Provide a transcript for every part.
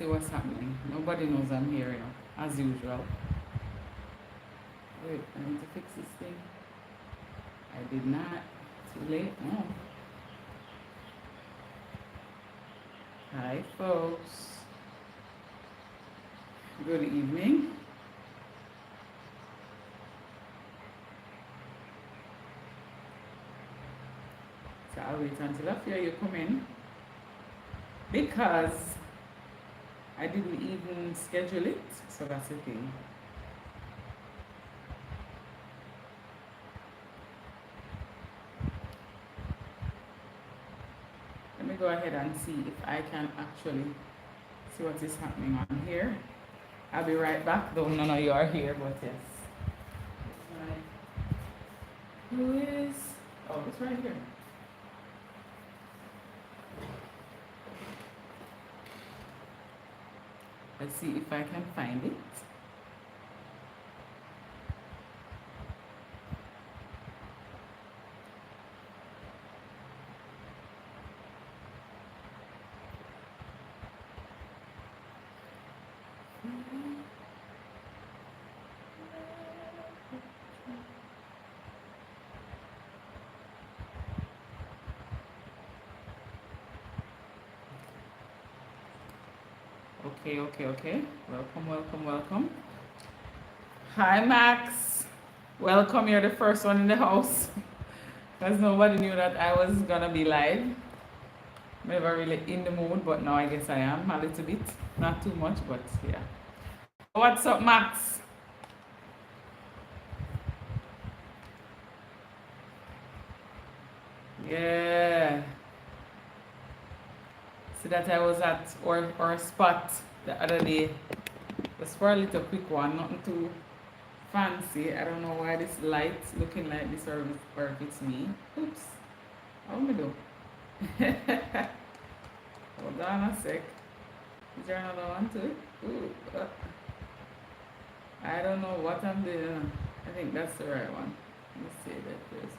See what's happening. Nobody knows I'm here, as usual. Wait, I need to fix this thing. I did not. Too late. No. Hi, folks. Good evening. So I'll wait until I hear you come in because I didn't even schedule it. So that's the thing. Let me go ahead and see if I can actually see what is happening on here. I'll be right back, though none of you are here, but yes. Who is? Oh, it's right here. Let's see if I can find it. Okay. Welcome. Hi, Max. Welcome. You're the first one in the house. Because nobody knew that I was gonna be live. Never really in the mood, but now I guess I am a little bit. Not too much, but yeah. What's up, Max? Yeah. See that I was at our spot the other day. Just for a little quick one, nothing too fancy. I don't know why this light's looking like this or if it's me. Oops. How am I do? Hold on a sec. Is there another one too? Ooh, I don't know what I'm doing. I think that's the right one. Let me see that first.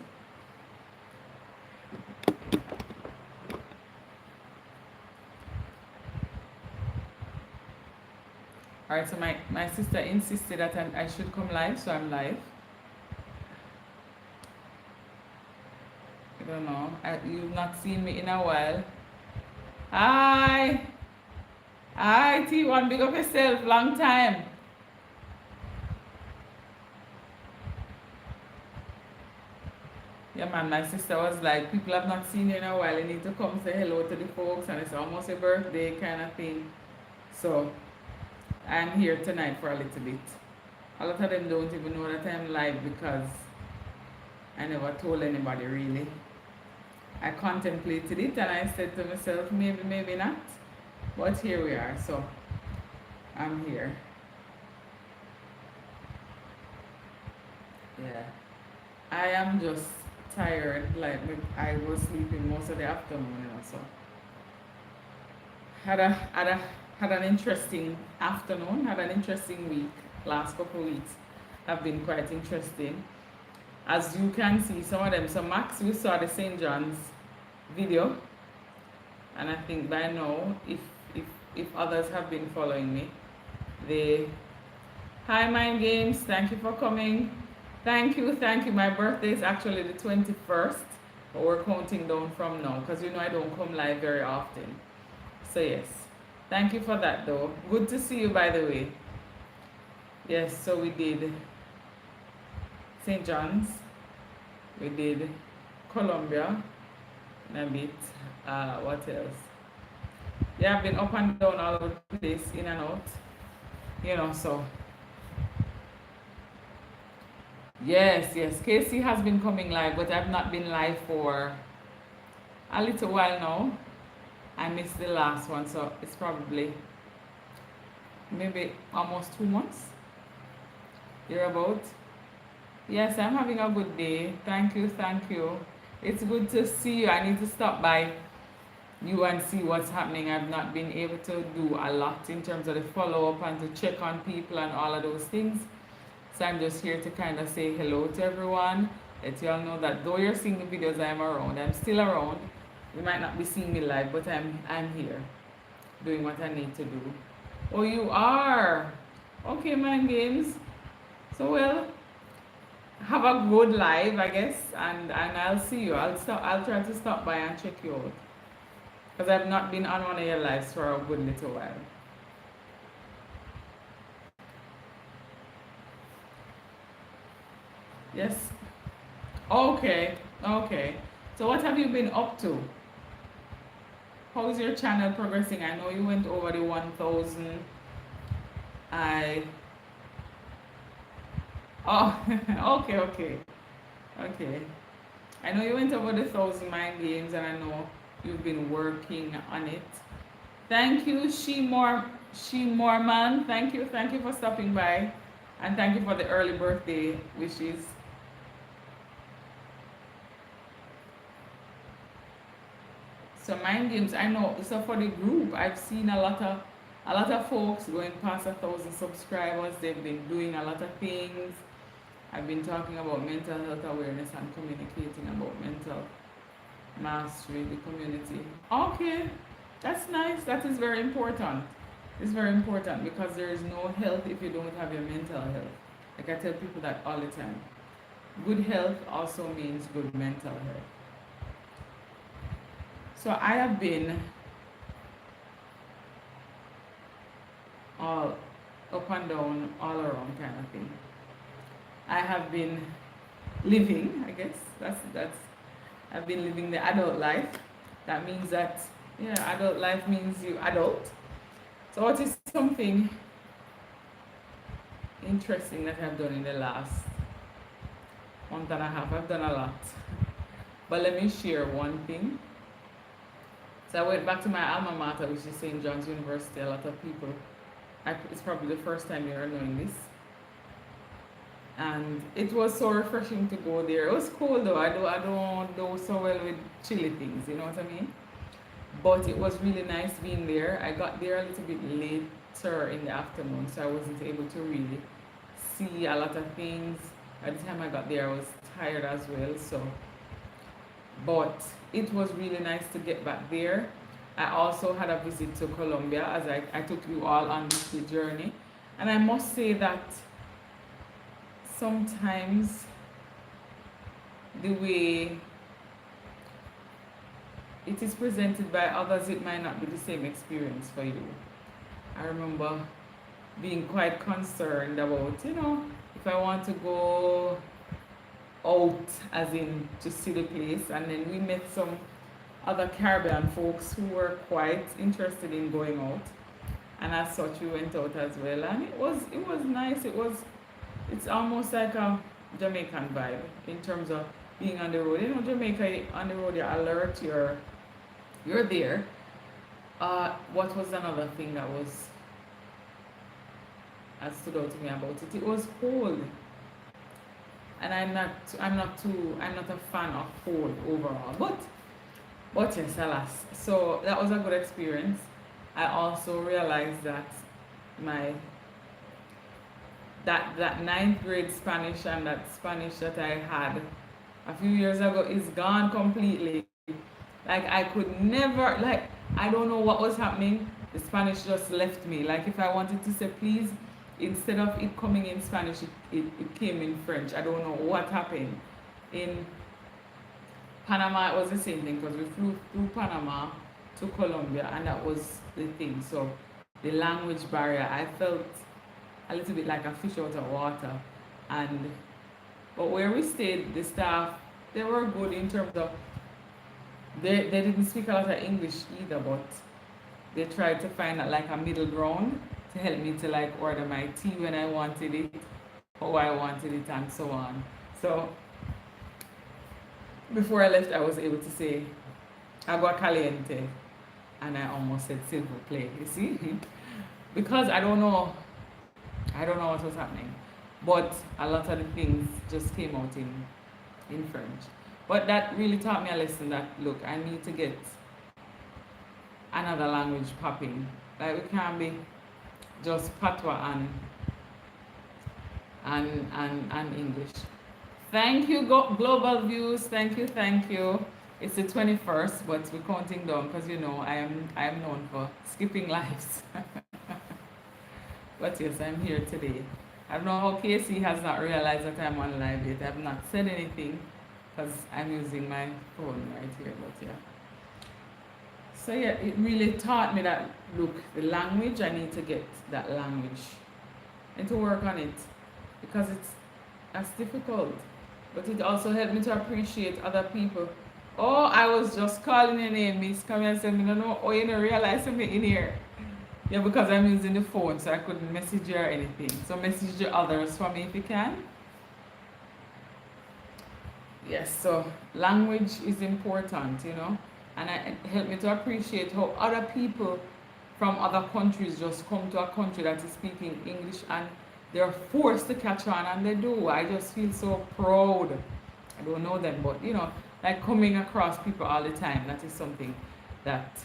Alright, so my sister insisted that I should come live, so I'm live. I don't know. You've not seen me in a while. Hi! Hi, T1, big up yourself. Long time. Yeah, man, my sister was like, people have not seen you in a while. You need to come say hello to the folks, and it's almost a birthday kind of thing. So, I'm here tonight for a little bit. A lot of them don't even know that I'm live because I never told anybody really. I contemplated it and I said to myself, maybe not. But here we are, so I'm here. Yeah. I am just tired, like I was sleeping most of the afternoon, so had an interesting afternoon, had an interesting week. Last couple of weeks have been quite interesting. As you can see, some of them. So Max, we saw the St. John's video, and I think by now, if others have been following me, they. Hi, Mind Games. Thank you for coming. Thank you. My birthday is actually the 21st, but we're counting down from now because I don't come live very often. So yes, thank you for that though. Good to see you, by the way. Yes, so we did St. John's, we did Columbia, and a bit, what else? Yeah, I've been up and down all over the place, in and out, so. Yes, Casey has been coming live, but I've not been live for a little while now. I missed the last one, so it's probably maybe almost 2 months. You're about. Yes, I'm having a good day. Thank you. It's good to see you. I need to stop by you and see what's happening. I've not been able to do a lot in terms of the follow-up and to check on people and all of those things. So I'm just here to kind of say hello to everyone. Let you all know that though you're seeing the videos, I'm around. I'm still around. You might not be seeing me live, but I'm here doing what I need to do. Oh, you are. Okay, Mind Games. So well, have a good live, I guess, and I'll see you. I'll try to stop by and check you out because I've not been on one of your lives for a good little while. Yes. Okay. Okay. So what have you been up to? How's your channel progressing? I know you went over the 1,000. I oh okay, okay, okay. I know you went over the 1,000 mind games, and I know you've been working on it. Thank you, She Morman. Thank you for stopping by, and thank you for the early birthday wishes. So mind games, I know. So for the group, I've seen a lot of folks going past 1,000 subscribers. They've been doing a lot of things. I've been talking about mental health awareness and communicating about mental mastery, the community. Okay, that's nice. That is very important. It's very important because there is no health if you don't have your mental health. Like I tell people that all the time. Good health also means good mental health. So I have been all up and down, all around kind of thing. I have been living, I guess. That's I've been living the adult life. That means that yeah, adult life means you adult. So what is something interesting that I've done in the last month and a half? I've done a lot. But let me share one thing. So I went back to my alma mater, which is St. John's University. A lot of people, it's probably the first time you're knowing this. And it was so refreshing to go there. It was cold though. I don't do so well with chilly things, you know what I mean? But it was really nice being there. I got there a little bit later in the afternoon, so I wasn't able to really see a lot of things. By the time I got there, I was tired as well. So, but it was really nice to get back there. I also had a visit to Colombia as I took you all on this journey. And I must say that sometimes the way it is presented by others, it might not be the same experience for you. I remember being quite concerned about, if I want to go out, as in to see the place. And then we met some other Caribbean folks who were quite interested in going out. And as such, we went out as well. And it was nice. It's almost like a Jamaican vibe in terms of being on the road. Jamaica on the road, you're alert, you're there. What was another thing that stood out to me about it? It was cold, and I'm not a fan of cold overall. But yes, alas. So that was a good experience. I also realized that my that ninth grade Spanish and that Spanish that I had a few years ago is gone completely. Like I could never, like, I don't know what was happening. The Spanish just left me. Like if I wanted to say please, instead of it coming in Spanish, it came in French. I don't know what happened. In Panama, it was the same thing because we flew through Panama to Colombia, and that was the thing. So the language barrier, I felt a little bit like a fish out of water. But where we stayed, the staff, they were good in terms of they didn't speak a lot of English either, but they tried to find like a middle ground to help me to like order my tea when I wanted it, how I wanted it, and so on. So before I left, I was able to say agua caliente, and I almost said s'il vous plaît. You see, because I don't know what was happening, but a lot of the things just came out in French. But that really taught me a lesson that look, I need to get another language popping. Like we can't be just patois and English. Thank you, Global Views. Thank you. It's the 21st, but we're counting down because I am known for skipping lives. But yes, I'm here today. I don't know how Casey has not realized that I'm on live yet. I've not said anything because I'm using my phone right here. But yeah. So yeah, it really taught me that look, the language, I need to get that language and to work on it because that's difficult. But it also helped me to appreciate other people. Oh, I was just calling your name, Miss. Come here and say, no, no, oh, you don't realize I'm in here. Yeah, because I'm using the phone, so I couldn't message you or anything. So message the others for me if you can. Yes, so language is important, and it helped me to appreciate how other people from other countries just come to a country that is speaking English and they're forced to catch on, and they do. I just feel so proud. I don't know them, but like coming across people all the time, that is something that,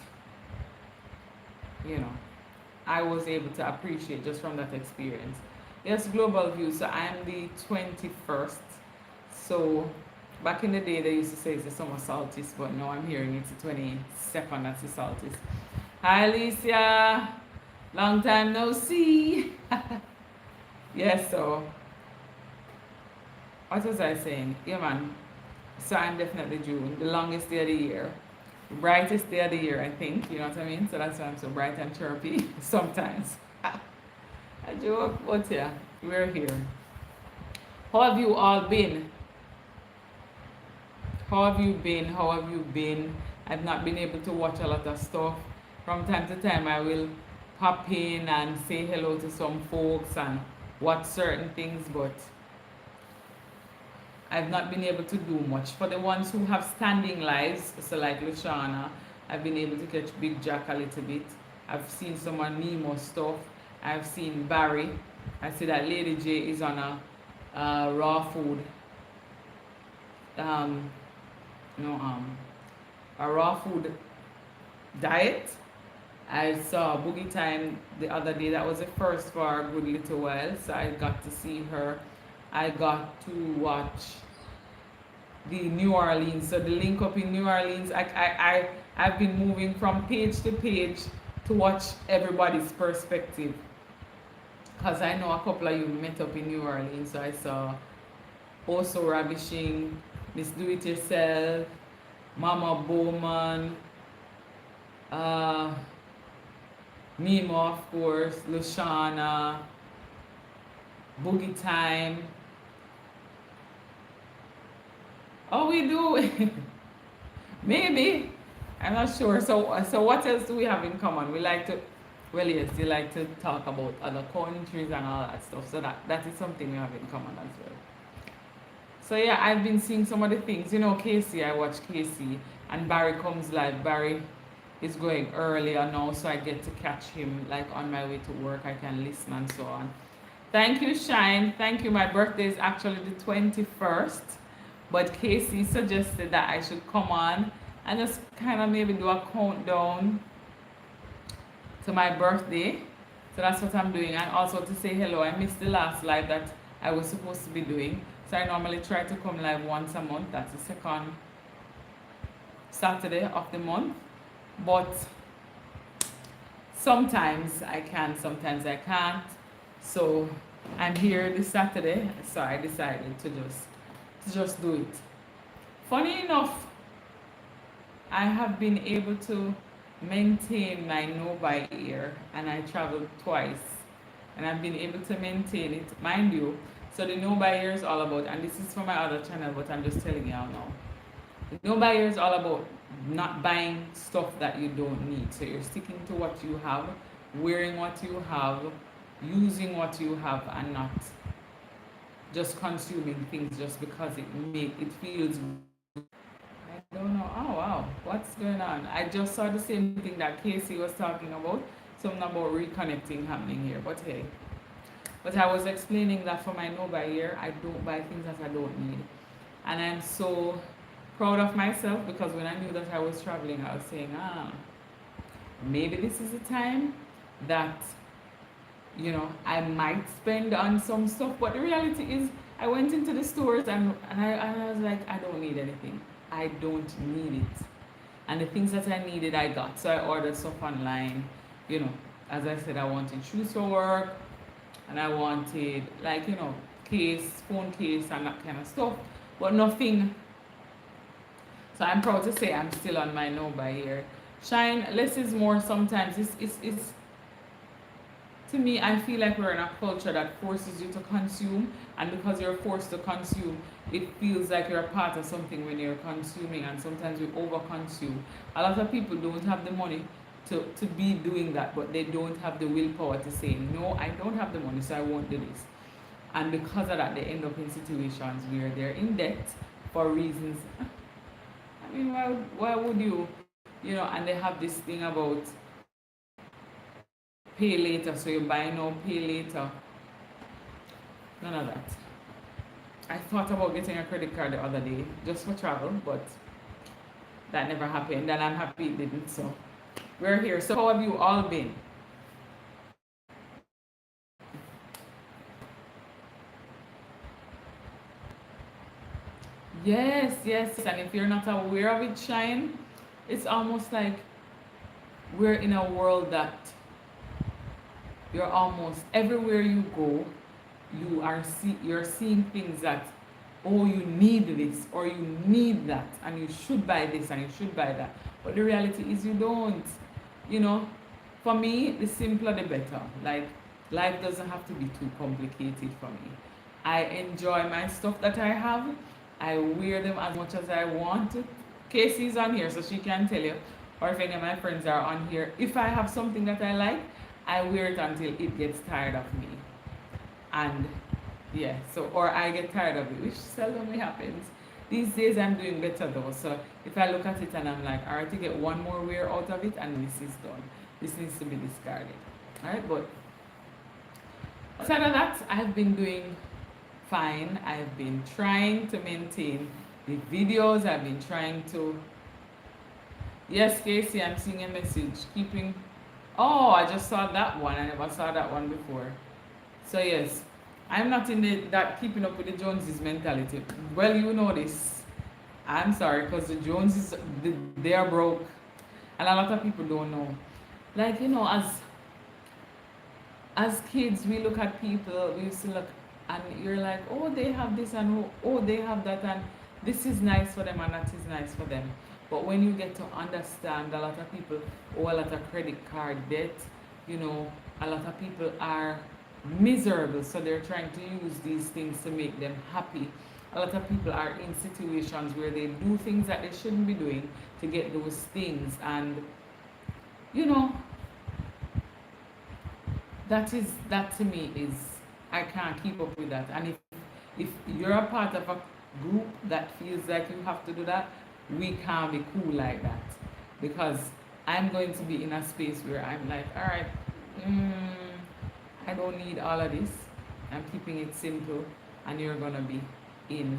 I was able to appreciate just from that experience. Yes, Global View. So I'm the 21st. So back in the day, they used to say it's the summer solstice, but now I'm hearing it's the 22nd, that's the solstice. Hi, Alicia. Long time no see. Yes, so what was I saying? Yeah, man. So I'm definitely June, the longest day of the year. Brightest day of the year, I think. You know what I mean? So that's why I'm so bright and chirpy sometimes. I joke, but yeah, we're here. How have you all been? How have you been? How have you been? I've not been able to watch a lot of stuff. From time to time, I will pop in and say hello to some folks and watch certain things, but I've not been able to do much. For the ones who have standing lives, so like Luciana, I've been able to catch Big Jack a little bit. I've seen some of Nemo stuff. I've seen Barry. I see that Lady J is on a raw food, a raw food diet. I saw Boogie Time the other day. That was the first for a good little while, so I got to see her. I got to watch the New Orleans. So the link up in New Orleans, I've been moving from page to page to watch everybody's perspective. Because I know a couple of you met up in New Orleans. So I saw Also Ravishing, Miss Do It Yourself, Mama Bowman, Nemo, of course, Luciana, Boogie Time. Oh, we do. Maybe. I'm not sure. So what else do we have in common? We like to, well, yes, you like to talk about other countries and all that stuff. So that is something we have in common as well. So yeah, I've been seeing some of the things. Casey, I watch Casey, and Barry comes live. Barry is going earlier now, so I get to catch him like on my way to work. I can listen and so on. Thank you, Shine. Thank you. My birthday is actually the 21st. But Casey suggested that I should come on and just kind of maybe do a countdown to my birthday. So that's what I'm doing. And also to say hello. I missed the last live that I was supposed to be doing. So I normally try to come live once a month. That's the second Saturday of the month. But sometimes I can, sometimes I can't. So I'm here this Saturday. So I decided to just do it. Funny enough, I have been able to maintain my no by ear, and I traveled twice, and I've been able to maintain it, mind you. So the no by ear is all about, and this is for my other channel, but I'm just telling y'all now. The no by ear is all about not buying stuff that you don't need. So you're sticking to what you have, wearing what you have, using what you have, and not just consuming things just because it feels good. I don't know. Oh wow, what's going on? I just saw the same thing that Casey was talking about, something about reconnecting happening here. But hey, but I was explaining that for my no buy ear, I don't buy things that I don't need, and I'm so proud of myself because when I knew that I was traveling, I was saying, maybe this is the time that I might spend on some stuff. But the reality is, I went into the stores and I was like, I don't need anything. I don't need it. And the things that I needed, I got. So I ordered stuff online. As I said, I wanted shoes for work. and I wanted like, case, phone case and that kind of stuff. But nothing. So I'm proud to say I'm still on my no buy here. Shine, less is more sometimes. It's to me, I feel like we're in a culture that forces you to consume, and because you're forced to consume, it feels like you're a part of something when you're consuming, and sometimes we overconsume. A lot of people don't have the money to be doing that, but they don't have the willpower to say, no, I don't have the money, so I won't do this. And because of that, they end up in situations where they're in debt for reasons. I mean, why would you, and they have this thing about pay later, so you buy now, pay later. None of that. I thought about getting a credit card the other day just for travel, but that never happened, and I'm happy it didn't. So we're here. So how have you all been? Yes, yes. And if you're not aware of it, Shine, it's almost like we're in a world that you're almost everywhere you go, you're seeing things that, oh, you need this or you need that and you should buy this and you should buy that. But the reality is you don't. You know, for me, the simpler the better. Like, life doesn't have to be too complicated for me. I enjoy my stuff that I have. I wear them as much as I want. Casey's on here, so she can tell you. Or if any of my friends are on here, if I have something that I like, I wear it until it gets tired of me. And yeah, so, or I get tired of it, which seldomly happens. These days I'm doing better though. So if I look at it and I'm like, all right, to get one more wear out of it and this is done. This needs to be discarded. All right, but outside of that, I've been doing fine. I've been trying to maintain the videos. I've been trying to, yes, Casey, I'm seeing a message. Keeping, oh, I just saw that one. I never saw that one before. So yes, I'm not in that keeping up with the Joneses mentality. Well, you know this. I'm sorry, because the Joneses, they are broke. And a lot of people don't know. Like, as kids, we look at people, we used to look, and you're like, oh, they have this, and oh, they have that, and this is nice for them, and that is nice for them. But when you get to understand, a lot of people owe a lot of credit card debt, a lot of people are miserable, so they're trying to use these things to make them happy. A lot of people are in situations where they do things that they shouldn't be doing to get those things, and that to me is, I can't keep up with that. And if you're a part of a group that feels like you have to do that, we can't be cool like that, because I'm going to be in a space where I'm like, all right, I don't need all of this. I'm keeping it simple, and you're gonna be in,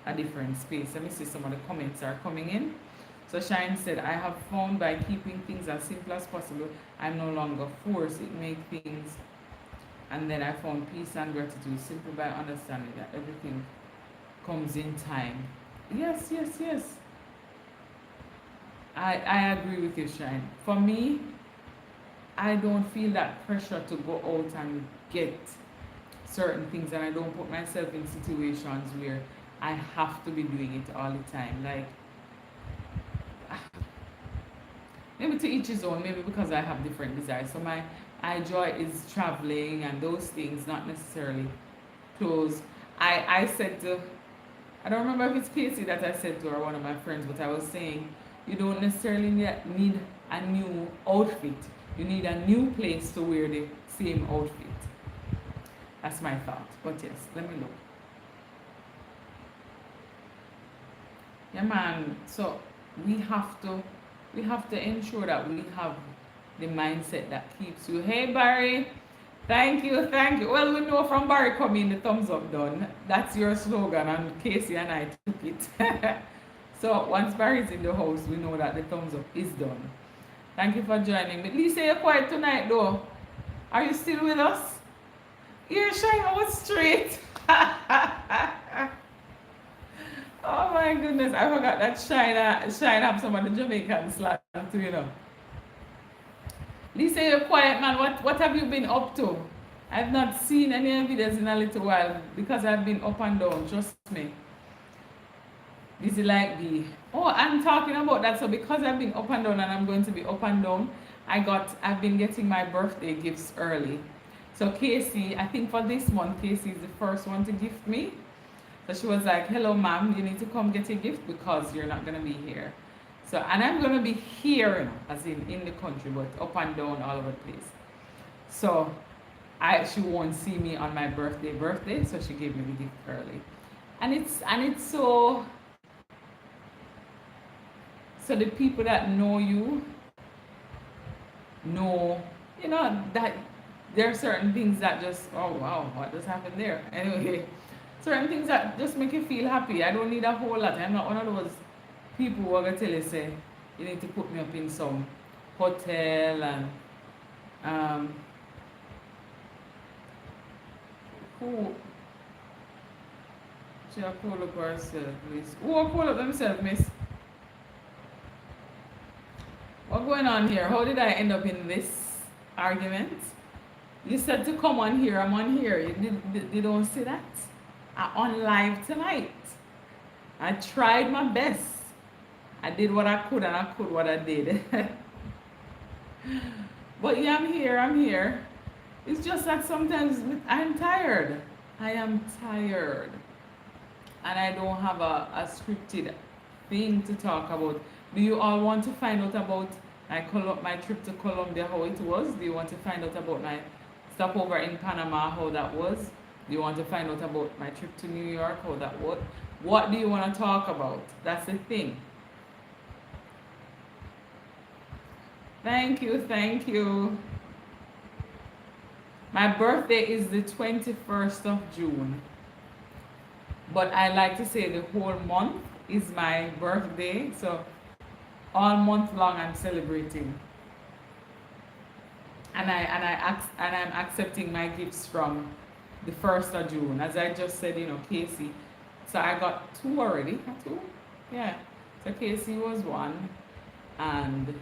a different space. Let me see, some of the comments are coming in. So Shine said, I have found by keeping things as simple as possible, I'm no longer forced. It makes things, and then I found peace and gratitude simply by understanding that everything comes in time. Yes, yes, yes. I agree with you, Shine. For me, I don't feel that pressure to go out and get certain things, and I don't put myself in situations where I have to be doing it all the time. Like, maybe to each his own, maybe because I have different desires. So my joy is traveling and those things, not necessarily clothes. I said to, I don't remember if it's Casey that I said to, or one of my friends, but I was saying, you don't necessarily need a new outfit. You need a new place to wear the same outfit. That's my thought. But yes, let me look. Yeah, man. So we have to ensure that we have the mindset that keeps you. Hey, Barry. Thank you. Well, we know from Barry coming, the thumbs up done. That's your slogan, and Casey and I took it. So once Barry's in the house, we know that the thumbs up is done. Thank you for joining me. Lisa, you're quiet tonight though. Are you still with us? You're shine out straight. Oh my goodness, I forgot that Shine have some of the Jamaican slang too, Lisa, you're quiet, man. What have you been up to? I've not seen any videos in a little while because I've been up and down. Trust me. Busy like bee. Oh, I'm talking about that. So because I've been up and down and I'm going to be up and down, I've been getting my birthday gifts early. So Casey, I think for this month, Casey is the first one to gift me. So she was like, "Hello, ma'am, you need to come get your gift because you're not gonna be here." So and I'm gonna be here, as in the country, but up and down all over the place. So she won't see me on my birthday, so she gave me the gift early. And it's so the people that know you know, that there are certain things that just, oh wow, what just happened there? Anyway, certain things that just make you feel happy. I don't need a whole lot. I'm not one of those people who are gonna tell you, say, you need to put me up in some hotel and um who should I call up herself, please? Who will call up themselves, miss? What's going on here? How did I end up in this argument? You said to come on here. I'm on here. You don't see that? I'm on live tonight. I tried my best. I did what I could and I could what I did. But yeah, I'm here. I'm here. It's just that sometimes I'm tired. I am tired. And I don't have a scripted thing to talk about. Do you all want to find out about my trip to Colombia, how it was? Do you want to find out about my stopover in Panama, how that was? Do you want to find out about my trip to New York, how that was? What do you want to talk about? That's the thing. Thank you, thank you. My birthday is the 21st of June. But I like to say the whole month is my birthday. So all month long I'm celebrating. And I'm accepting my gifts from the 1st of June. As I just said, Casey. So I got 2 already. 2? Yeah. So Casey was 1. And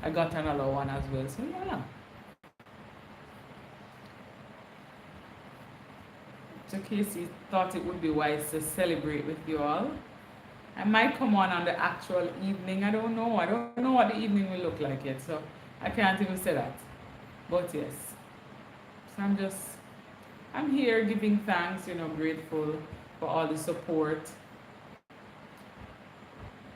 I got another one as well. So yeah. So Casey thought it would be wise to celebrate with you all. I might come on the actual evening. I don't know. I don't know what the evening will look like yet. So I can't even say that. But yes. So I'm here giving thanks, grateful for all the support.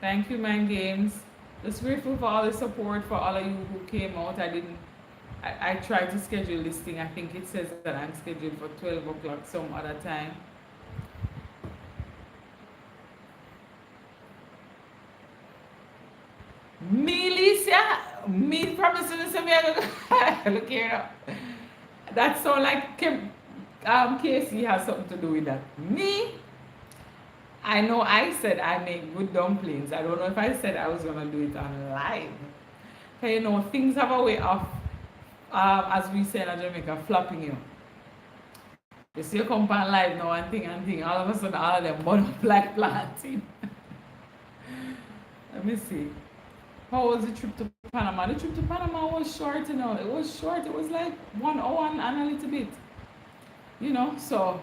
Thank you, Mind Games. Just grateful for all the support for all of you who came out. I tried to schedule this thing. I think it says that I'm scheduled for 12 o'clock some other time. Me, Lisa? Me promising to say me look here now. That sound like Casey has something to do with that. Me? I know I said I make good dumplings. I don't know if I said I was going to do it on live. But things have a way of, as we say in Jamaica, flopping you. You see you come on live now and thing, all of a sudden all of them burn up like planting. Let me see. How was the trip to Panama? The trip to Panama was short, It was short. It was like 1 hour and a little bit. So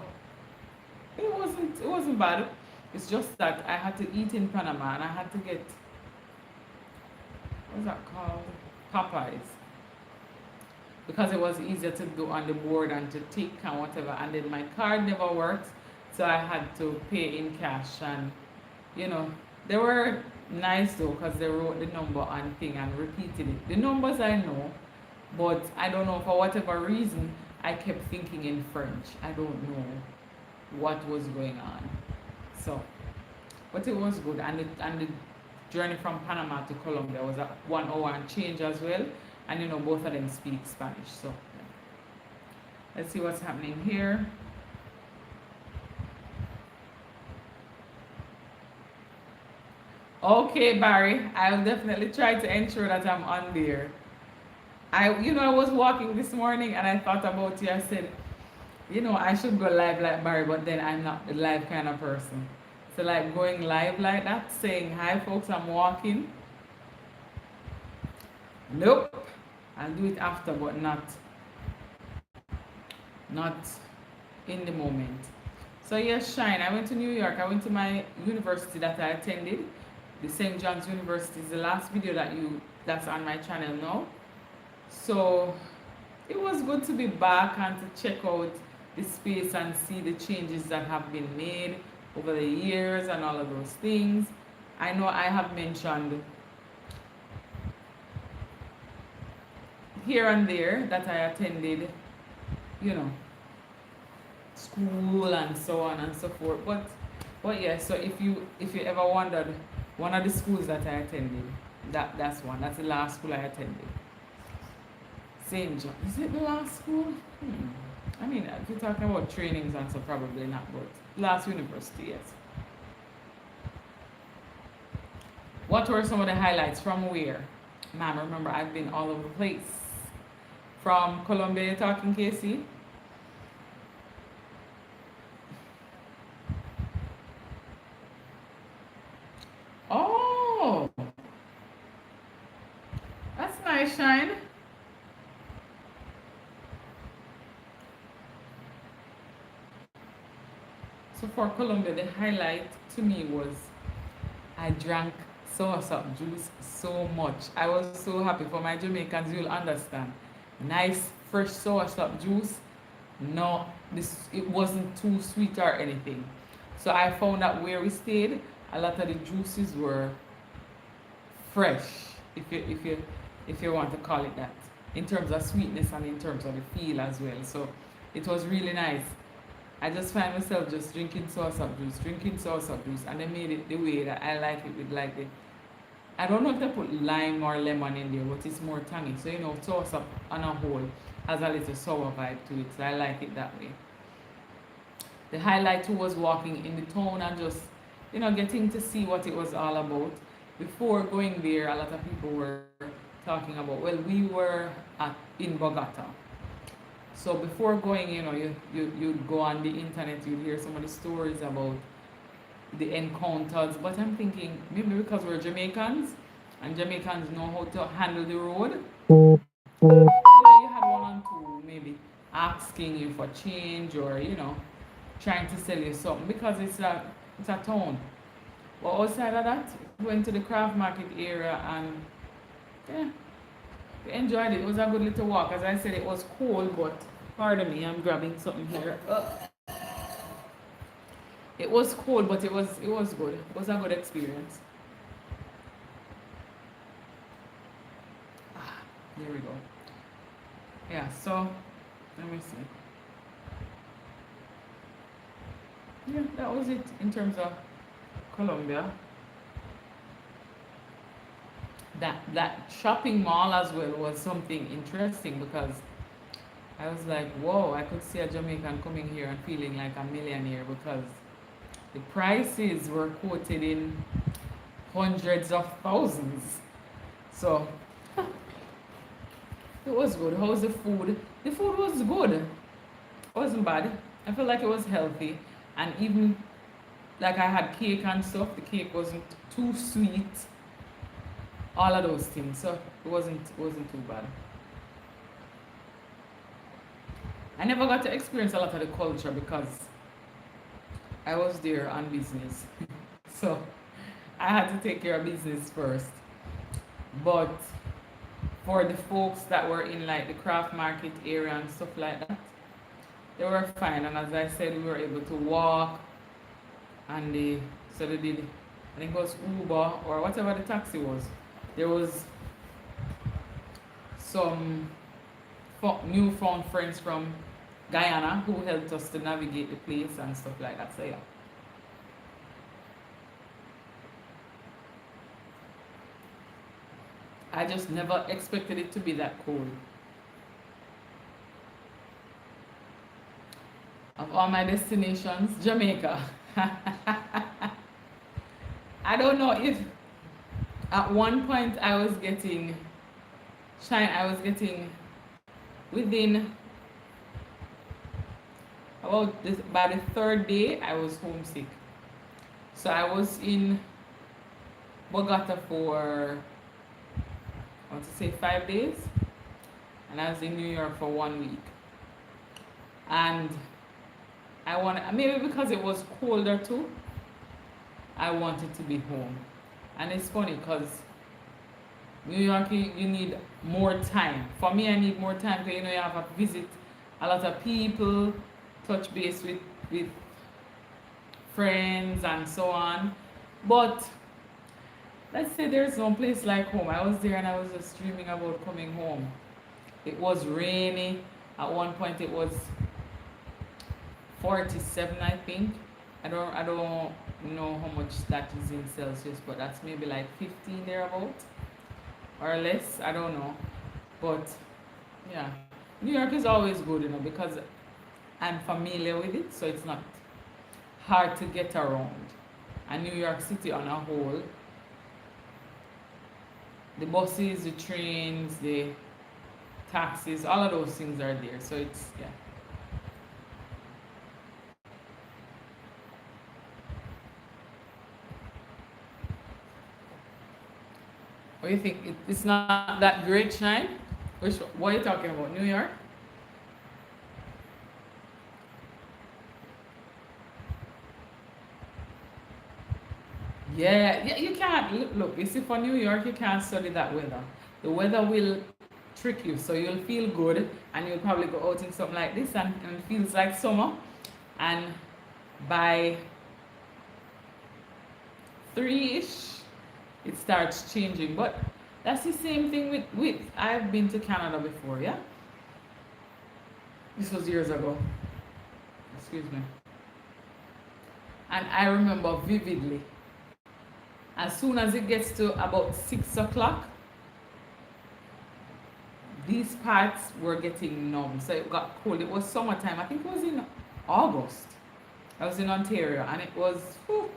it wasn't bad. It's just that I had to eat in Panama and I had to get, what's that called? Popeyes. Because it was easier to do on the board and to tick and whatever. And then my card never worked. So I had to pay in cash. And, they were nice though because they wrote the number on thing and repeated it. The numbers I know, but I don't know, for whatever reason, I kept thinking in French. I don't know what was going on. So, but it was good. And the journey from Panama to Colombia was 1 hour and change as well. And both of them speak Spanish. So, let's see what's happening here. Okay, Barry, I'll definitely try to ensure that I'm on there. I was walking this morning and I thought about you. I said, I should go live like Barry, but then I'm not the live kind of person. So like going live like that, saying, hi folks, I'm walking. Nope, I'll do it after, but not in the moment. So yes, Shine, I went to New York. I went to my university that I attended, the St. John's University. Is the last video that's on my channel now. So it was good to be back and to check out the space and see the changes that have been made over the years and all of those things. I know I have mentioned here and there that I attended, you know, school and so on and so forth. But yeah, so if you ever wondered, one of the schools that I attended, that's one. That's the last school I attended. St. John. Is it the last school? I mean, if you're talking about trainings and so, probably not, but last university, yes. What were some of the highlights from where? Ma'am, remember, I've been all over the place. From Colombia, you're talking, Casey? Oh, that's nice, Shine. So for Colombia, the highlight to me was I drank soursop juice so much. I was so happy. For my Jamaicans, you'll understand. Nice fresh soursop juice. No, it wasn't too sweet or anything. So I found that where we stayed, a lot of the juices were fresh, if you want to call it that, in terms of sweetness and in terms of the feel as well. So it was really nice. I just find myself just drinking soursop juice, and they made it the way that I like it, with like the, I don't know if they put lime or lemon in there, but it's more tangy. So soursop on a whole has a little sour vibe to it, so I like it that way. The highlight too was walking in the town and just getting to see what it was all about. Before going there, a lot of people were talking about, well, we were in Bogota. So before going, you'd go on the internet, you'd hear some of the stories about the encounters. But I'm thinking, maybe because we're Jamaicans, and Jamaicans know how to handle the road. You had one or two maybe asking you for change, or trying to sell you something, because it's a town. But outside of that, we went to the craft market area, and yeah, we enjoyed it. It was a good little walk. As I said, it was cold, but pardon me, I'm grabbing something here. It was cold, but it was good. It was a good experience. Here we go. Yeah, so let me see. Yeah, that was it in terms of Colombia. That shopping mall as well was something interesting, because I was like, whoa, I could see a Jamaican coming here and feeling like a millionaire, because the prices were quoted in hundreds of thousands. So it was good. How was the food? The food was good. It wasn't bad. I felt like it was healthy, and even like I had cake and stuff. The cake wasn't too sweet. All of those things. So it wasn't too bad. I never got to experience a lot of the culture because I was there on business. So I had to take care of business first. But for the folks that were in like the craft market area and stuff like that, they were fine. And as I said, we were able to walk, and they did, I think it was Uber or whatever the taxi was. There was some newfound friends from Guyana who helped us to navigate the place and stuff like that. So yeah. I just never expected it to be that cold. Of all my destinations, Jamaica. I don't know if at one point I was getting within about this, by the third day I was homesick. So I was in Bogota for, I want to say 5 days, and I was in New York for 1 week. And I want, maybe because it was colder too, I wanted to be home. And it's funny because New York, you need more time. For me, I need more time because you have to visit a lot of people, touch base with friends and so on. But let's say there's no place like home. I was there and I was just dreaming about coming home. It was rainy. At one point it was 47, I think. I don't know how much that is in Celsius, but that's maybe like 15 thereabout or less. I don't know. But yeah. New York is always good, because I'm familiar with it, so it's not hard to get around. And New York City on a whole, the buses, the trains, the taxis, all of those things are there. So it's, yeah. What do you think? It's not that great, Shine? What are you talking about? New York? Yeah, yeah, you can't look. You see, for New York, you can't study that weather. The weather will trick you, so you'll feel good, and you'll probably go out in something like this, and it feels like summer, and by 3-ish, it starts changing. But that's the same thing with I've been to Canada before, yeah. This was years ago. Excuse me. And I remember vividly. As soon as it gets to about 6 o'clock, these parts were getting numb. So it got cold. It was summertime. I think it was in August. I was in Ontario, and it was, whew,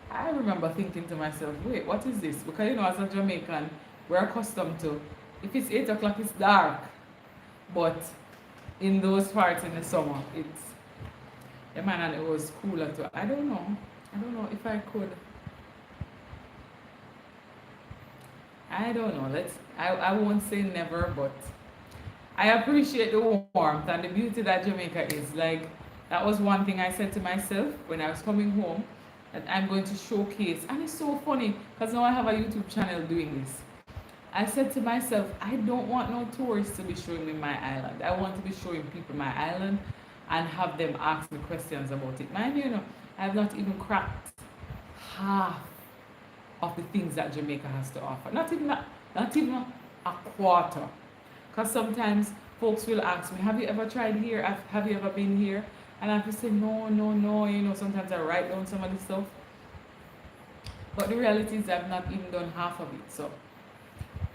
I remember thinking to myself, wait, what is this? Because as a Jamaican, we're accustomed to, if it's 8 o'clock, it's dark. But in those parts in the summer, it's, yeah, man, and it was cooler too. I don't know if I could. I don't know. I won't say never, but I appreciate the warmth and the beauty that Jamaica is. Like, that was one thing I said to myself when I was coming home, that I'm going to showcase. And it's so funny because now I have a YouTube channel doing this. I said to myself, I don't want no tourists to be showing me my island. I want to be showing people my island and have them ask me questions about it. Mind you, I have not even cracked half of the things that Jamaica has to offer. Not even a quarter. Because sometimes folks will ask me, have you ever tried here? Have you ever been here? And I have to say, no. Sometimes I write down some of the stuff. But the reality is I've not even done half of it. So,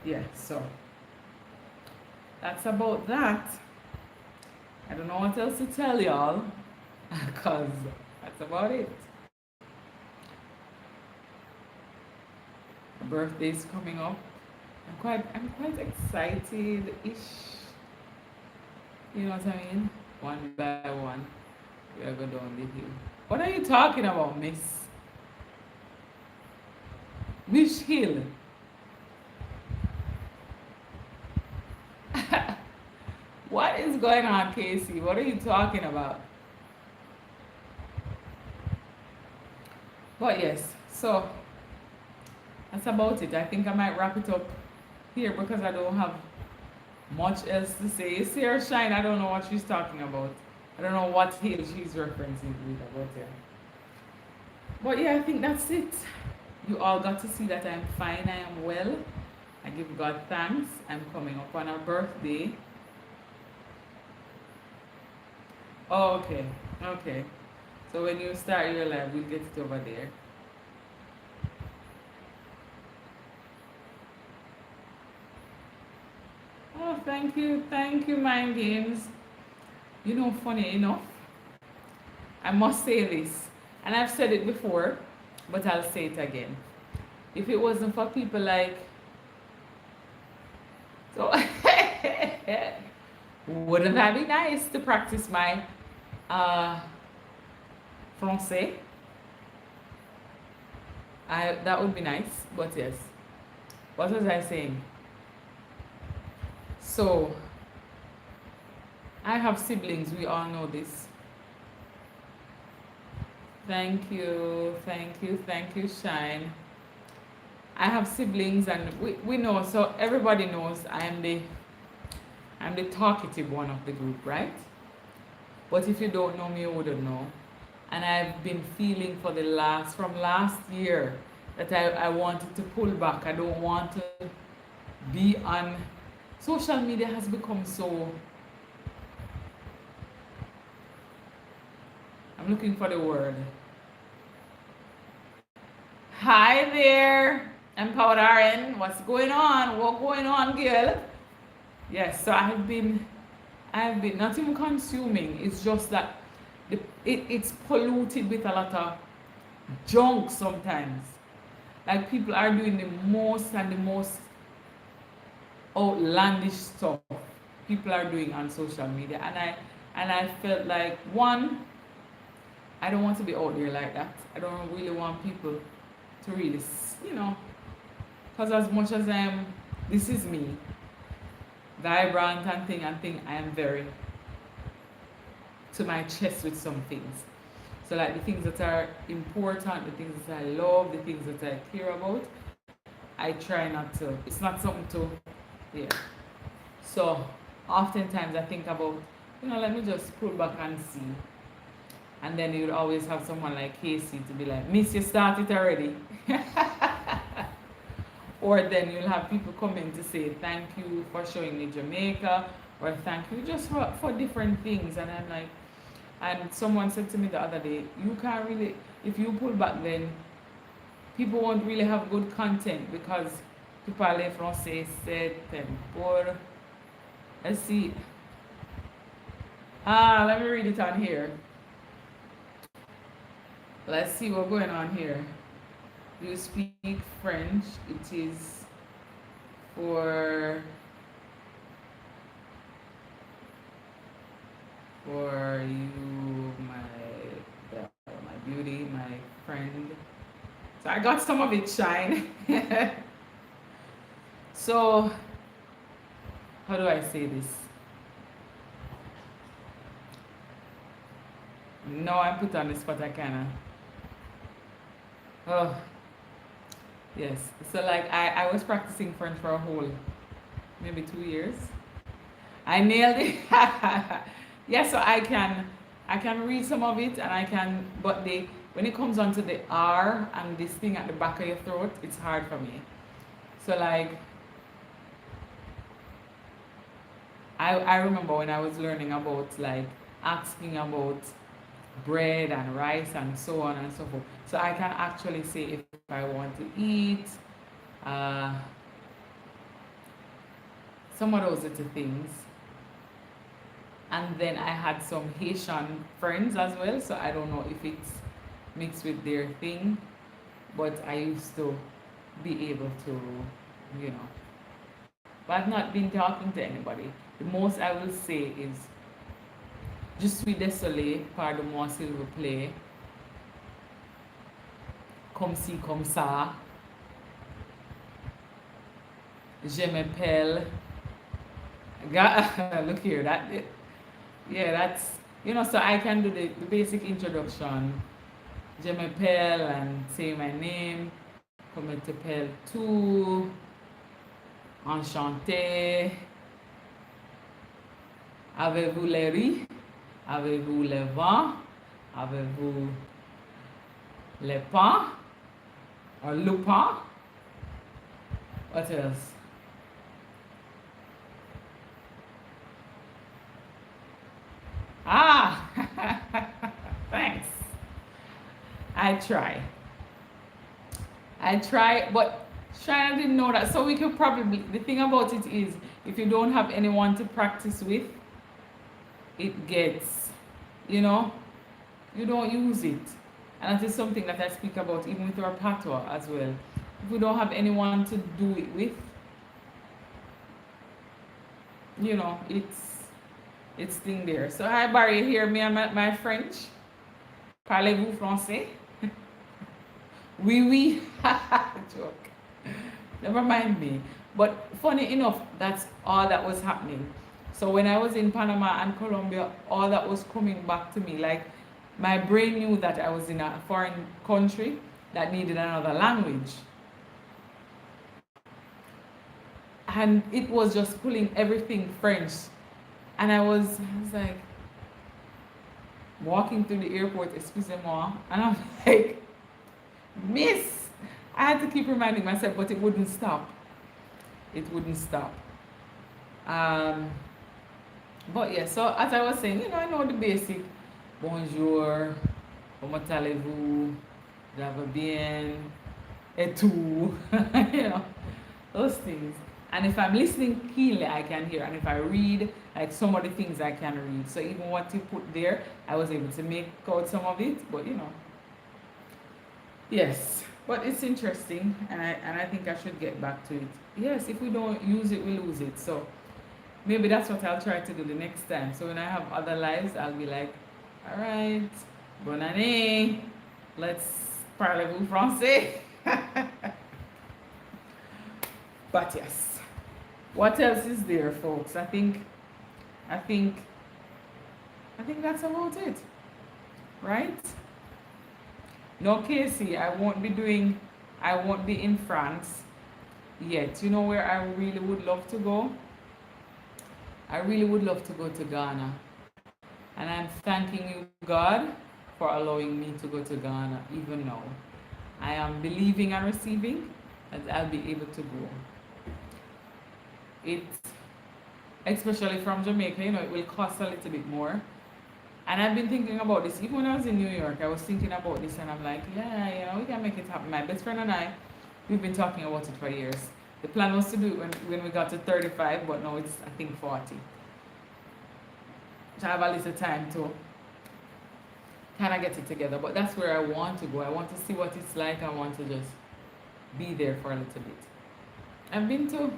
yeah, so that's about that. I don't know what else to tell y'all, because that's about it. My birthday's coming up. I'm quite excited-ish. You know what I mean? One by one, we are going down the hill. What are you talking about, miss? Which hill? What is going on, Casey? What are you talking about? But yes, so that's about it. I think I might wrap it up here because I don't have much else to say. You see her shine, I don't know what she's talking about. I don't know what hill she's referencing with about here. But yeah, I think that's it. You all got to see that I'm fine, I am well. I give God thanks. I'm coming up on her birthday. Oh, okay. So when you start your live, we'll get it over there. Oh, thank you, Mind Games. Funny enough, I must say this, and I've said it before, but I'll say it again. If it wasn't for people like, so wouldn't that be nice to practice my Francais? That would be nice, but yes. What was I saying? So I have siblings, we all know this. Thank you, thank you, thank you, Shine. I have siblings and we know, so everybody knows I'm the talkative one of the group, right? But if you don't know me, you wouldn't know. And I've been feeling for from last year that I wanted to pull back. I don't want to be on social media has become so, I'm looking for the word. Hi there, Empowered RN. What's going on? What going on, girl? Yes, so I've been not even consuming. It's just that it's polluted with a lot of junk sometimes. Like people are doing the most and the most outlandish stuff people are doing on social media, and I felt like, one, I don't want to be out there like that. I don't really want people to really, because as much as this is me, vibrant and thing, I am very to my chest with some things. So like the things that are important, the things that I love, the things that I care about, I try not to. It's not something to, yeah. So oftentimes I think about, let me just pull back and see. And then you would always have someone like Casey to be like, Miss, you started already. Or then you'll have people come in to say, thank you for showing me Jamaica, or thank you just for different things. And I'm like, and someone said to me the other day, you can't really, if you pull back, then people won't really have good content because tu parles français, c'est pour. Let's see. Let me read it on here. Let's see what's going on here. You speak French. It is for you, my beauty, my friend. So I got some of it, Shine. So how do I say this? No, I'm put on the spot. I kinda. Oh, yes. So like I was practicing French for a whole maybe 2 years. I nailed it. Yeah, so I can read some of it and I can, but when it comes onto the R and this thing at the back of your throat, it's hard for me. So like I remember when I was learning about like asking about bread and rice and so on and so forth. So I can actually say if I want to eat, some of those little things. And then I had some Haitian friends as well, so I don't know if it's mixed with their thing, but I used to be able to, But I've not been talking to anybody. The most I will say is, Je suis désolé, pardonne-moi s'il vous plaît, comme ci, comme ça, je m'appelle, look here, that's, so I can do the basic introduction, je m'appelle, and say my name, comment t'appelles tu, enchanté, avez-vous les riz? Avez-vous le vin? Avez-vous le pain? Or le pain? What else? Thanks. I try, but Shana didn't know that. So we could probably, the thing about it is, if you don't have anyone to practice with, it gets, you don't use it. And that is something that I speak about even with our patois as well. If we don't have anyone to do it with, it's thing there. So hi Barry, hear me and my French? Parlez-vous français? Oui, oui. Joke. Never mind me. But funny enough, that's all that was happening. So when I was in Panama and Colombia, all that was coming back to me. Like my brain knew that I was in a foreign country that needed another language. And it was just pulling everything French. And I was like walking through the airport, excusez-moi, and I'm like, Miss, I had to keep reminding myself, but it wouldn't stop. It wouldn't stop. Um, but yeah, so as I was saying, I know the basic bonjour, comment allez-vous, ça va bien, et tout, you know, those things. And if I'm listening keenly, I can hear. And if I read, like some of the things I can read. So even what you put there, I was able to make out some of it. But yes. But it's interesting, and I think I should get back to it. Yes, if we don't use it, we lose it. So maybe that's what I'll try to do the next time. So when I have other lives, I'll be like, all right, bonne année, let's parlez-vous français. But yes, what else is there, folks? I think that's about it, right? No, Casey, I won't be in France yet. You know where I really would love to go? I really would love to go to Ghana. And I'm thanking you, God, for allowing me to go to Ghana even now. I am believing and receiving that I'll be able to go. It, especially from Jamaica, it will cost a little bit more. And I've been thinking about this. Even when I was in New York, I was thinking about this and I'm like, yeah, we can make it happen. My best friend and I, we've been talking about it for years. The plan was to do it when we got to 35, but now it's, I think, 40. So I have a little time to kind of get it together. But that's where I want to go. I want to see what it's like. I want to just be there for a little bit. I've been to...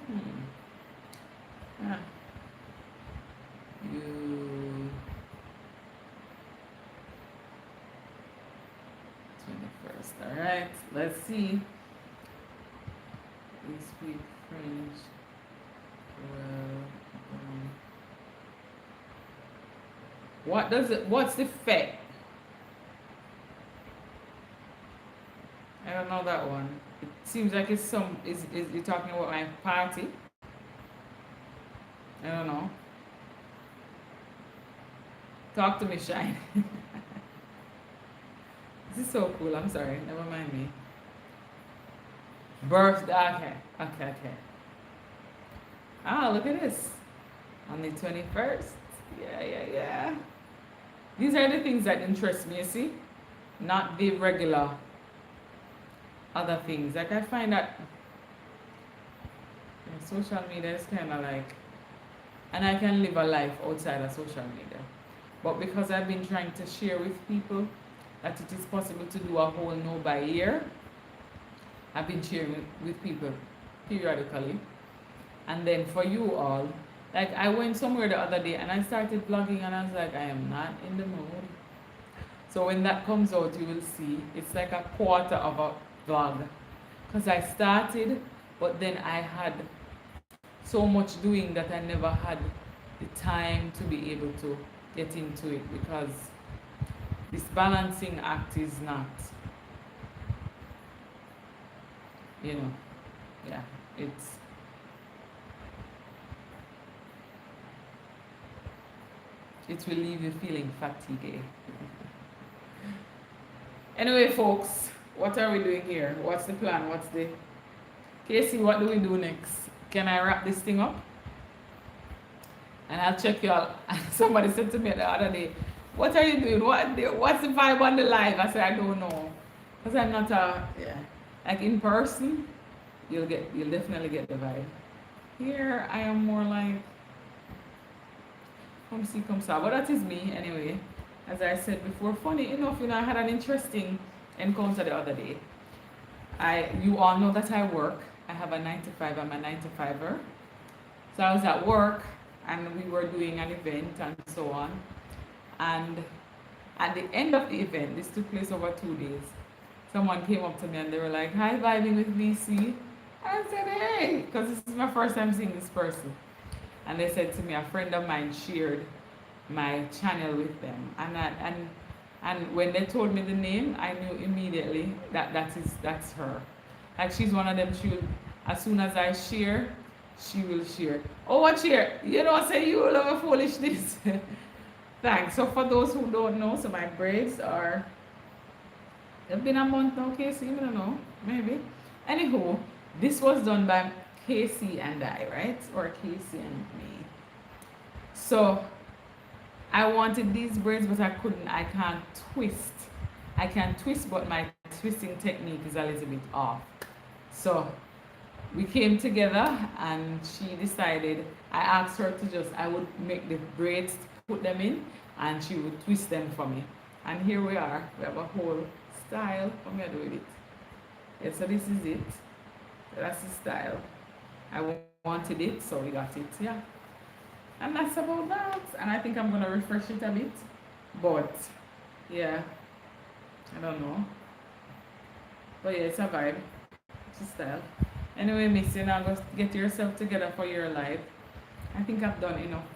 You... 21st. All right. Let's see. We speak French. Well, what's the fete? I don't know that one. It seems like it's is you're talking about my party? I don't know. Talk to me, Shine. This is so cool. I'm sorry. Never mind me. Birthday. Okay. Ah, look at this. On the 21st. Yeah. These are the things that interest me, you see? Not the regular other things. Like I find that social media is kind of like, and I can live a life outside of social media. But because I've been trying to share with people that it is possible to do a whole know by ear, I've been sharing with people periodically. And then for you all, like I went somewhere the other day and I started vlogging and I was like, I am not in the mood. So when that comes out, you will see it's like a quarter of a vlog. Because I started, but then I had so much doing that I never had the time to be able to get into it, because this balancing act is not, yeah, it will leave you feeling fatigued. Anyway, folks, what are we doing here? What's the plan? Casey, what do we do next? Can I wrap this thing up? And I'll check you all. Somebody said to me the other day, what are you doing? What's the vibe on the live? I said, I don't know. Because I'm not like in person, you'll definitely get the vibe. Here, I am more like, come see, come saw. But that is me anyway. As I said before, funny enough, I had an interesting encounter the other day. You all know that I work. I have a 9 to 5. I'm a 9 to 5er. So I was at work and we were doing an event and so on. And at the end of the event, this took place over 2 days, someone came up to me and they were like, hi, vibing with VC. I said, hey, because this is my first time seeing this person. And they said to me, a friend of mine shared my channel with them. And when they told me the name, I knew immediately that that's her. Like she's one of them, she will, as soon as I share, she will share. Oh, what share? You know, say you love a foolishness. Thanks. So for those who don't know, so my braids are, they've been a month now, Casey, I don't know, maybe. Anywho, this was done by Casey and I, right? Or Casey and me. So I wanted these braids, but I couldn't. I can't twist. I can twist, but my twisting technique is a little bit off. So we came together and she decided, I asked her to just, I would make the braids, put them in, and she would twist them for me. And here we are. We have a whole style. What am I doing with it? Yeah, so this is it. That's the style. I wanted it, so we got it. Yeah. And that's about that. And I think I'm gonna refresh it a bit. But yeah, I don't know. But yeah, it's a vibe. It's a style. Anyway, Miss, you now go get yourself together for your life. I think I've done enough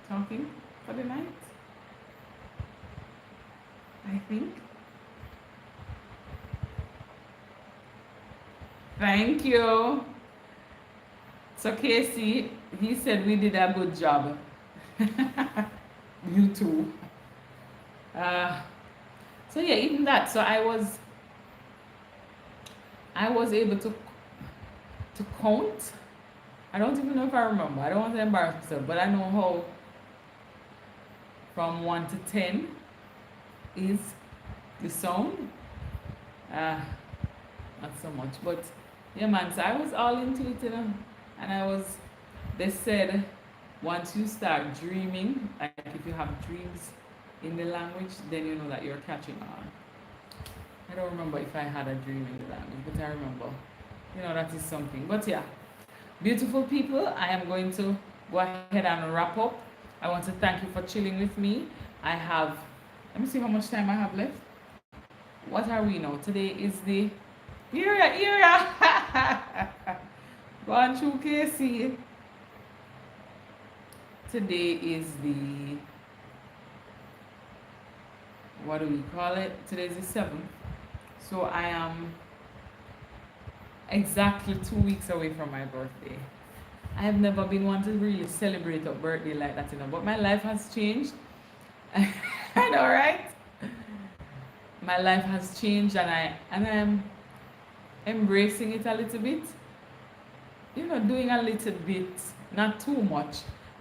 talking for the night. I think. Thank you. So Casey, he said we did a good job. You too. Uh, so yeah, even that. So I was able to count. I don't even know if I remember. I don't want to embarrass myself, but I know how from 1 to 10 is the sound. Uh, Not so much, but yeah, man. So I was all into it, you know, and I was. They said once you start dreaming, like if you have dreams in the language, then you know that you're catching on. I don't remember if I had a dream in the language, but I remember, you know, that is something. But yeah, beautiful people, I am going to go ahead and wrap up. I want to thank you for chilling with me. I have, let me see how much time I have left. What are we now? Today is the area. Go on through KC. Today is the, what do we call it? Today is the 7th. So I am exactly 2 weeks away from my birthday. I have never been one to really celebrate a birthday like that, you know, but my life has changed. I know, right? My life has changed and I'm embracing it a little bit. You know, doing a little bit, not too much.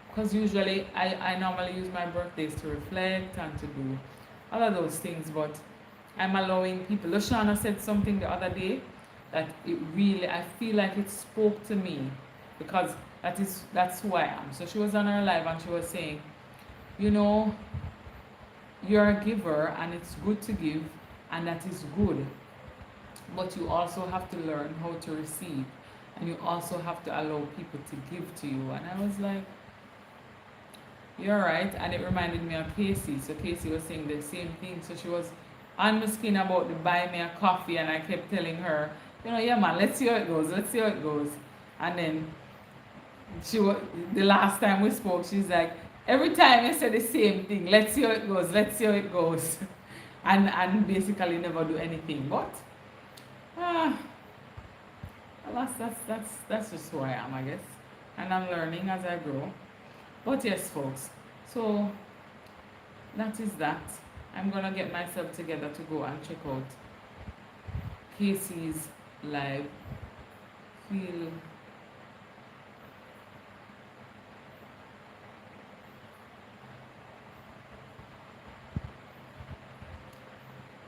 Because usually I normally use my birthdays to reflect and to do all of those things, but I'm allowing people. Lashana said something the other day that it really, I feel like it spoke to me because that's who I am. So she was on her live and she was saying, you know, you're a giver and it's good to give and that is good. But you also have to learn how to receive and you also have to allow people to give to you. And I was like, you're right. And it reminded me of Casey. So Casey was saying the same thing. So she was on my skin about the buy me a coffee and I kept telling her, you know, yeah man, let's see how it goes. Let's see how it goes. And then she was, the last time we spoke, she's like, every time I say the same thing, let's see how it goes, let's see how it goes. And basically never do anything. But alas, that's just who I am, I guess. And I'm learning as I grow. But yes, folks, so that is that. I'm gonna get myself together to go and check out Casey's live. Feel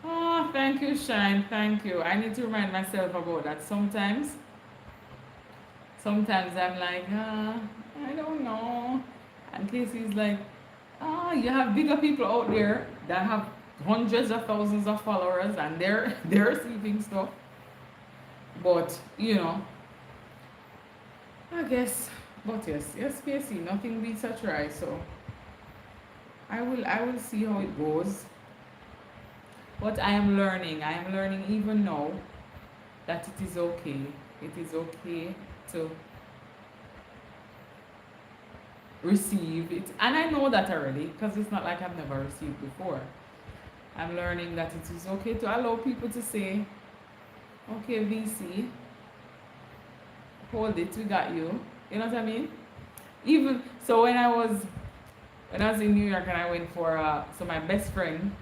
oh, thank you, Shine. Thank you. I need to remind myself about that. Sometimes I'm like, I don't know. And Casey's like, you have bigger people out there that have hundreds of thousands of followers and they're receiving stuff. But you know, I guess. But yes, Casey, nothing beats a try. So I will see how it goes. But I am learning even now that it is okay It is okay to receive it. And I know that already because it's not like I've never received before. I'm learning that it is okay to allow people to say, okay, VC, hold it, we got you. You know what I mean? Even so, when I was in New York and I went for so my best friend,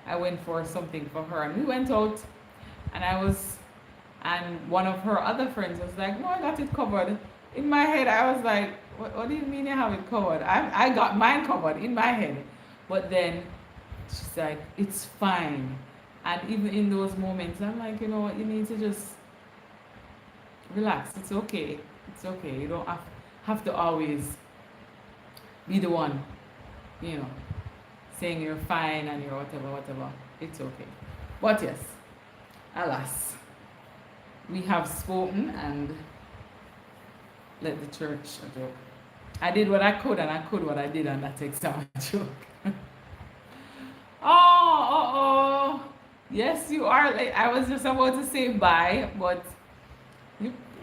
I went for something for her and we went out and and one of her other friends was like, no, I got it covered. In my head, I was like, what do you mean you have it covered? I got mine covered in my head. But then she's like, it's fine. And even in those moments, I'm like, you know what, you need to just relax. It's okay. It's okay. You don't have to always be the one, you know, saying you're fine and you're whatever. It's okay. But yes, alas, we have spoken and let the church joke. I did what I could and I could what I did, and that takes time a joke. Oh. Yes, you are late. I was just about to say bye, but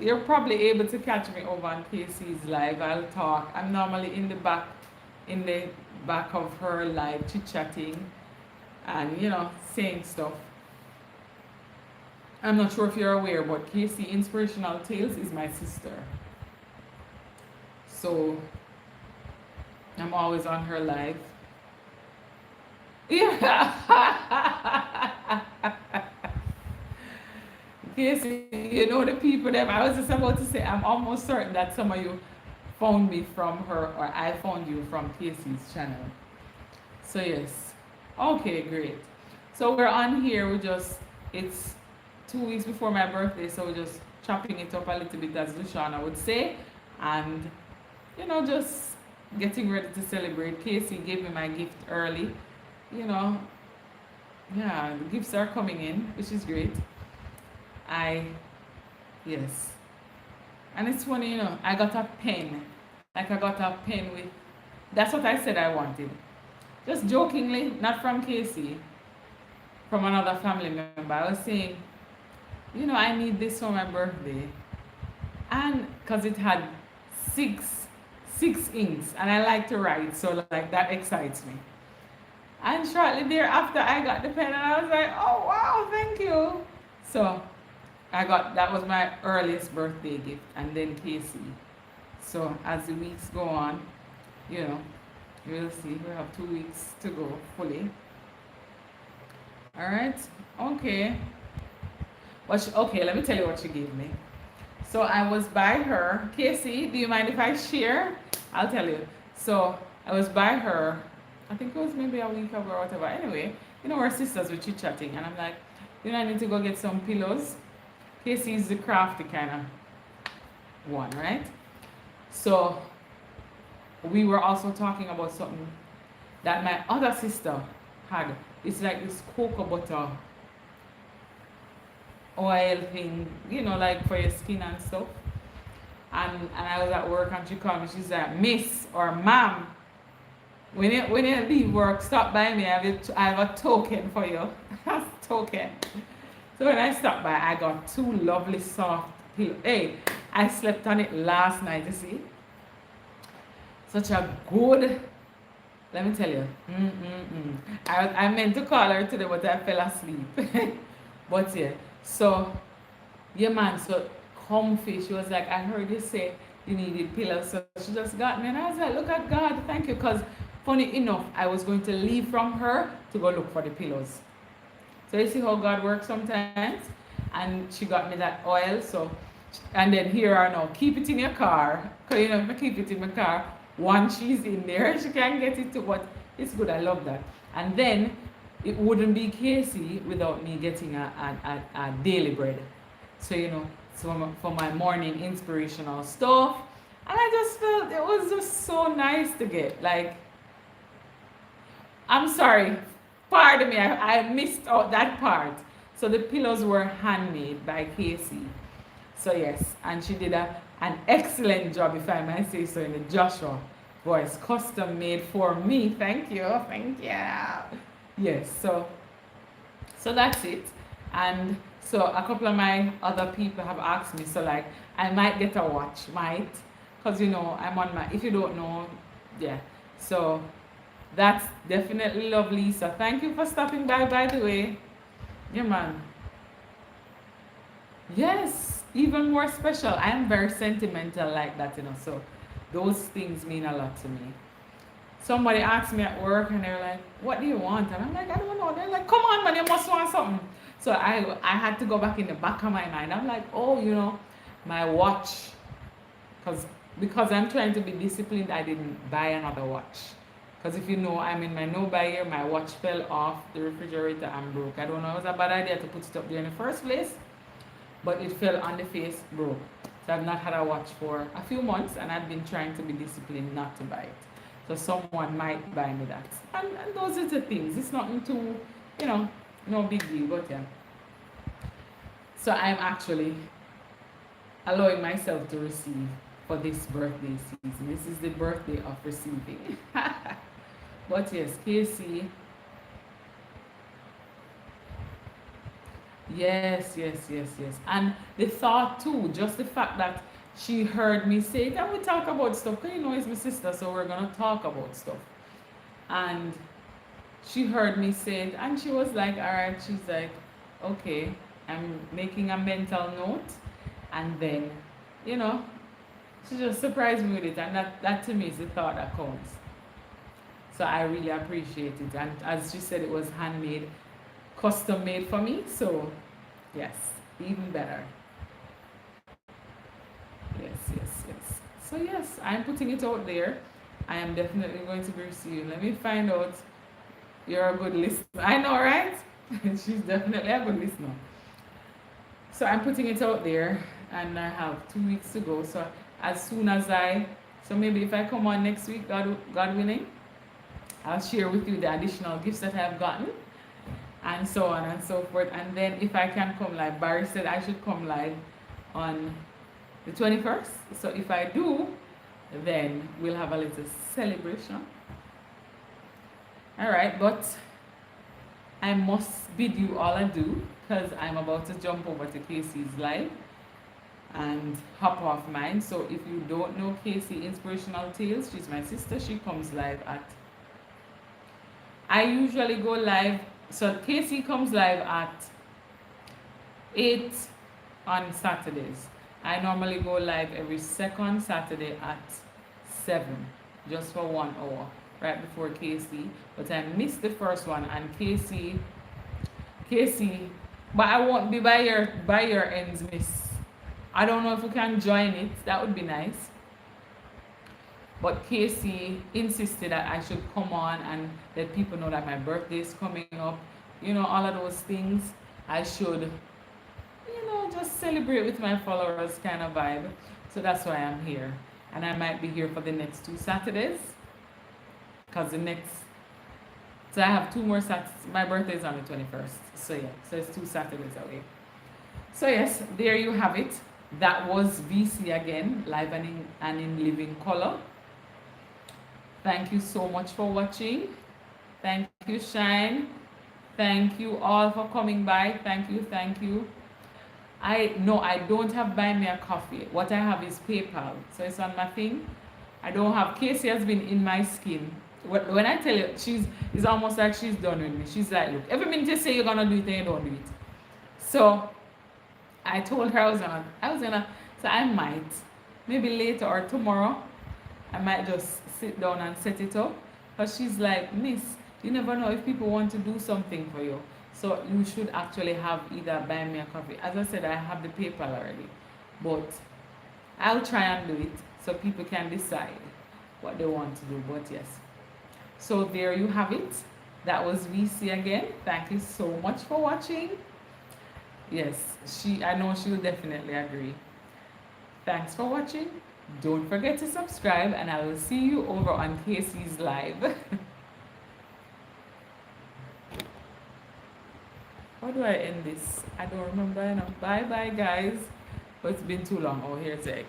you're probably able to catch me over on Casey's live. I'll talk. I'm normally in the back of her live, chit chatting and saying stuff. I'm not sure if you're aware, but Casey Inspirational Tales is my sister. So I'm always on her live. Yeah. Casey, you know the people them. I was just about to say I'm almost certain that some of you found me from her or I found you from Casey's channel. So yes. Okay, great. So we're on here, it's 2 weeks before my birthday, so we're just chopping it up a little bit, as Luciana would say, and just getting ready to celebrate. Casey gave me my gift early. Yeah, the gifts are coming in, which is great. Yes. And it's funny, I got a pen. Like I got a pen with, that's what I said I wanted. Just jokingly, not from Casey, from another family member. I was saying, I need this for my birthday. And because it had six inks and I like to write, so like that excites me. And shortly thereafter I got the pen and I was like, oh wow, thank you. So that was my earliest birthday gift, and then Casey. So as the weeks go on, we'll see. We have 2 weeks to go fully. Alright, okay. Okay, let me tell you what she gave me. So I was by her. Casey, do you mind if I share? I'll tell you. So I was by her, I think it was maybe a week ago or whatever. Anyway, our sisters were chit-chatting and I'm like, I need to go get some pillows. Casey is the crafty kind of one, right? So we were also talking about something that my other sister had. It's like this cocoa butter oil thing, like for your skin and stuff. And I was at work and she called me. She's like, Miss or Ma'am, when you leave work, stop by me. I have a token for you. A token. So when I stopped by, I got 2 lovely soft pillows. Hey, I slept on it last night, you see. Such a good, let me tell you. I meant to call her today, but I fell asleep. But yeah, so, yeah man, so comfy. She was like, I heard you say you needed pillows. So she just got me and I was like, look at God, thank you. Because funny enough, I was going to leave from her to go look for the pillows. So you see how God works sometimes? And she got me that oil. So, and then here I now, keep it in your car. Because if I keep it in my car, once she's in there, she can get it to, but it's good, I love that. And then, it wouldn't be Casey without me getting a daily bread. So, so for my morning inspirational stuff. And I just felt it was just so nice to get. Like, I'm sorry, pardon me, I missed out that part. So the pillows were handmade by Casey. So yes, and she did an excellent job, if I might say so, in the Joshua voice. Custom made for me. Thank you, thank you. Yes, so that's it. And So a couple of my other people have asked me, so like I might get a watch, might, because you know I'm on my. If you don't know, yeah. So that's definitely lovely. So thank you for stopping by. By the way, yeah, man. Yes, even more special. I am very sentimental like that, you know. So those things mean a lot to me. Somebody asked me at work and they're like, "What do you want?" And I'm like, "I don't know." They're like, "Come on, man, you must want something." So I had to go back in the back of my mind. I'm like, "Oh, you know, my watch," because I'm trying to be disciplined. I didn't buy another watch. Because if you know, I'm in my no buy year. My watch fell off the refrigerator and broke. I don't know. It was a bad idea to put it up there in the first place, but it fell on the face, broke. So I've not had a watch for a few months, and I've been trying to be disciplined not to buy it. So someone might buy me that, and those are the things. It's nothing too, you know, no big deal. But yeah, so I'm actually allowing myself to receive for this birthday season. This is the birthday of receiving. But yes, Casey. Yes, yes, yes, yes. And the thought too, just the fact that she heard me say it, and we talk about stuff, because you know it's my sister, so we're gonna talk about stuff. And she heard me say it, and she was like, all right, she's like, okay, I'm making a mental note. And then, you know, she just surprised me with it. And that to me is the thought that counts. So I really appreciate it. And as she said, it was handmade, custom made for me. So yes, even better. Yes, yes, yes. So yes, I'm putting it out there. I am definitely going to be receiving. Let me find out. You're a good listener. I know, right? She's definitely a good listener. So I'm putting it out there, and I have 2 weeks to go. So as soon as so maybe if I come on next week, God willing, I'll share with you the additional gifts that I've gotten, and so on and so forth. And then if I can come live, Barry said I should come live on the 21st. So if I do, then we'll have a little celebration. All right, but I must bid you all adieu, because I'm about to jump over to Casey's live and hop off mine. So if you don't know Casey Inspirational Tales, she's my sister. She comes live at, I usually go live, so Casey comes live at 8 on Saturdays. I normally go live every second Saturday at 7, just for 1 hour, right before Casey. But I missed the first one, and Casey, but I won't be by your ends, miss. I don't know if you can join it. That would be nice. But Casey insisted that I should come on and let people know that my birthday is coming up. You know, all of those things. I should, you know, just celebrate with my followers kind of vibe. So that's why I'm here. And I might be here for the next 2 Saturdays. Because so I have 2 more Saturdays. My birthday is on the 21st. So yeah, so it's 2 Saturdays away. So yes, there you have it. That was VC again, live and in living color. Thank you so much for watching. Thank you, Shine. Thank you all for coming by. Thank you, thank you. I don't have Buy Me a Coffee. What I have is PayPal. So it's on my thing. I don't have, Casey has been in my skin. When I tell you, it's almost like she's done with me. She's like, look, every minute you say you're gonna do it, then you don't do it. So I told her so I might, maybe later or tomorrow, I might just sit down and set it up. But she's like, miss, you never know if people want to do something for you. So you should actually have either Buy Me a Coffee. As I said, I have the PayPal already. But I'll try and do it so people can decide what they want to do. But yes. So there you have it. That was VC again. Thank you so much for watching. Yes, I know she'll definitely agree. Thanks for watching. Don't forget to subscribe, and I will see you over on Casey's live. How do I end this? I don't remember enough. Bye bye, guys. But it's been too long. Oh, here's X.